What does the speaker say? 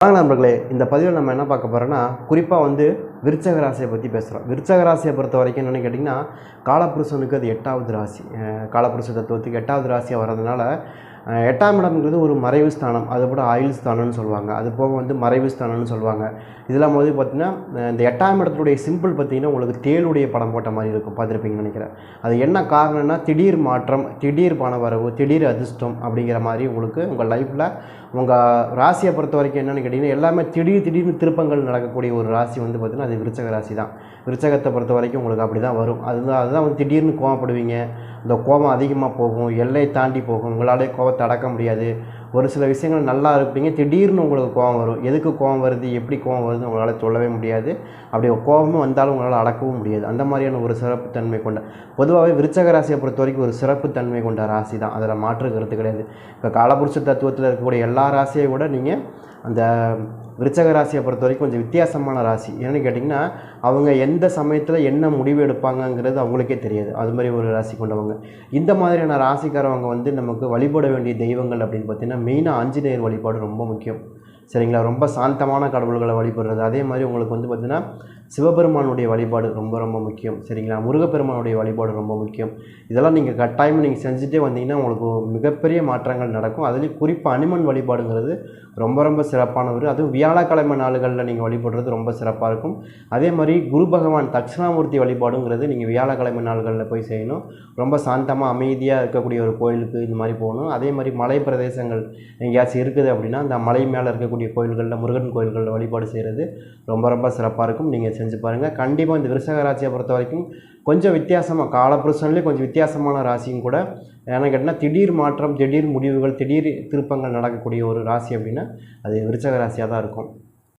வாங்க நண்பர்களே, இந்த பதிவில் நம்ம என்ன பார்க்க போகிறோன்னா, குறிப்பாக விருச்சக ராசியை பற்றி பேசுகிறோம். விருச்சக ராசியை பொறுத்த வரைக்கும் என்னென்னு கேட்டிங்கன்னா, காலபுருஷனுக்கு அது 8வது ராசி. காலபுருஷ தத்துவத்துக்கு 8வது ராசியாக வர்றதுனால 8ஆம் இடம்ங்கிறது ஒரு மறைவு ஸ்தானம். அது கூட ஆயுள் ஸ்தானம்னு சொல்லுவாங்க. அது போக மறைவு ஸ்தானம்னு சொல்லுவாங்க. இதெல்லாம் பார்த்திங்கன்னா, இந்த 8ஆம் இடத்துடைய சிம்பிள் பார்த்திங்கன்னா உங்களுக்கு தேளுடைய படம் போட்ட மாதிரி இருக்கும், பார்த்துருப்பீங்கன்னு நினைக்கிறேன். அது என்ன காரணம்னா, திடீர் மாற்றம், திடீர் பணவரவு, திடீர் அதிர்ஷ்டம் அப்படிங்கிற மாதிரி உங்களுக்கு உங்கள் லைஃப்பில் உங்கள் ராசியை பொறுத்த வரைக்கும் என்னென்னு கேட்டிங்கன்னா, எல்லாமே திடீர்னு திருப்பங்கள் நடக்கக்கூடிய ஒரு ராசி பார்த்திங்கன்னா அது விருச்சக ராசி தான். விருச்சகத்தை பொறுத்த வரைக்கும் உங்களுக்கு அப்படி தான் வரும். அதுதான் திடீர்னு கோவப்படுவீங்க. இந்த கோபம் அதிகமாக போகும், எல்லையை தாண்டி போகும். உங்களாலே கோபத்தை அடக்க முடியாது. ஒரு சில விஷயங்கள் நல்லா இருப்பீங்க, திடீர்னு உங்களுக்கு கோபம் வரும். எதுக்கு கோபம் வருது, எப்படி கோபம் வருதுன்னு உங்களால் சொல்லவே முடியாது. அப்படி கோபமும் வந்தாலும் உங்களால் அடக்கவும் முடியாது. அந்த மாதிரியான ஒரு சிறப்புத்தன்மை கொண்ட, பொதுவாகவே விருச்சக ராசியை பொறுத்த வரைக்கும் ஒரு சிறப்புத்தன்மை கொண்ட ராசி தான். அதில் மாற்று கருத்து கிடையாது. இப்போ காலபுருஷ தத்துவத்தில் இருக்கக்கூடிய எல்லா ராசியை விட நீங்கள் அந்த விருச்சக ராசியை பொறுத்த வரைக்கும் கொஞ்சம் வித்தியாசமான ராசி. என்னென்னு கேட்டிங்கன்னா, அவங்க எந்த சமயத்தில் என்ன முடிவு எடுப்பாங்கங்கிறது அவங்களுக்கே தெரியாது. அது மாதிரி ஒரு ராசி கொண்டவங்க. இந்த மாதிரியான ராசிக்காரவங்க நமக்கு வழிபட வேண்டிய தெய்வங்கள் அப்படின்னு பார்த்திங்கன்னா, மெயினாக ஆஞ்சநேயர் வழிபாடு ரொம்ப முக்கியம். சரிங்களா? ரொம்ப சாந்தமான கடவுள்களை வழிபடுறது. அதே மாதிரி உங்களுக்கு பார்த்திங்கன்னா, சிவபெருமானுடைய வழிபாடு ரொம்ப ரொம்ப முக்கியம். சரிங்களா? முருகப்பெருமானுடைய வழிபாடு ரொம்ப முக்கியம். இதெல்லாம் நீங்கள் கட்டாயமாக நீங்கள் செஞ்சுட்டே வந்தீங்கன்னா உங்களுக்கு மிகப்பெரிய மாற்றங்கள் நடக்கும். அதுலேயும் குறிப்பாக அனுமன் வழிபாடுங்கிறது ரொம்ப ரொம்ப சிறப்பானவர். அதுவும் வியாழக்கிழமை நாளுகளில் நீங்கள் வழிபடுறது ரொம்ப சிறப்பாக இருக்கும். அதே மாதிரி குரு பகவான் தட்சிணாமூர்த்தி வழிபாடுங்கிறது நீங்கள் வியாழக்கிழமை நாள்களில் போய் செய்யணும். ரொம்ப சாந்தமாக அமைதியாக இருக்கக்கூடிய ஒரு கோயிலுக்கு இந்த மாதிரி போகணும். அதே மாதிரி மலை பிரதேசங்கள் எங்கேயாச்சும் இருக்குது அப்படின்னா, அந்த மலை மேலே இருக்கக்கூடிய கோயில்களில், முருகன் கோயில்களில் வழிபாடு செய்கிறது ரொம்ப ரொம்ப சிறப்பாக இருக்கும். நீங்கள் செஞ்சு பாருங்கள். கண்டிப்பாக இந்த விருச்சக ராசியை பொறுத்த வரைக்கும் கொஞ்சம் வித்தியாசமாக, காலபுருஷன்லேயே கொஞ்சம் வித்தியாசமான ராசியும் கூட. ஏன்னா கேட்டால் திடீர் மாற்றம், திடீர் முடிவுகள், திடீர் திருப்பங்கள் நடக்கக்கூடிய ஒரு ராசி அப்படின்னா அது விருச்சக ராசியாக தான் இருக்கும்.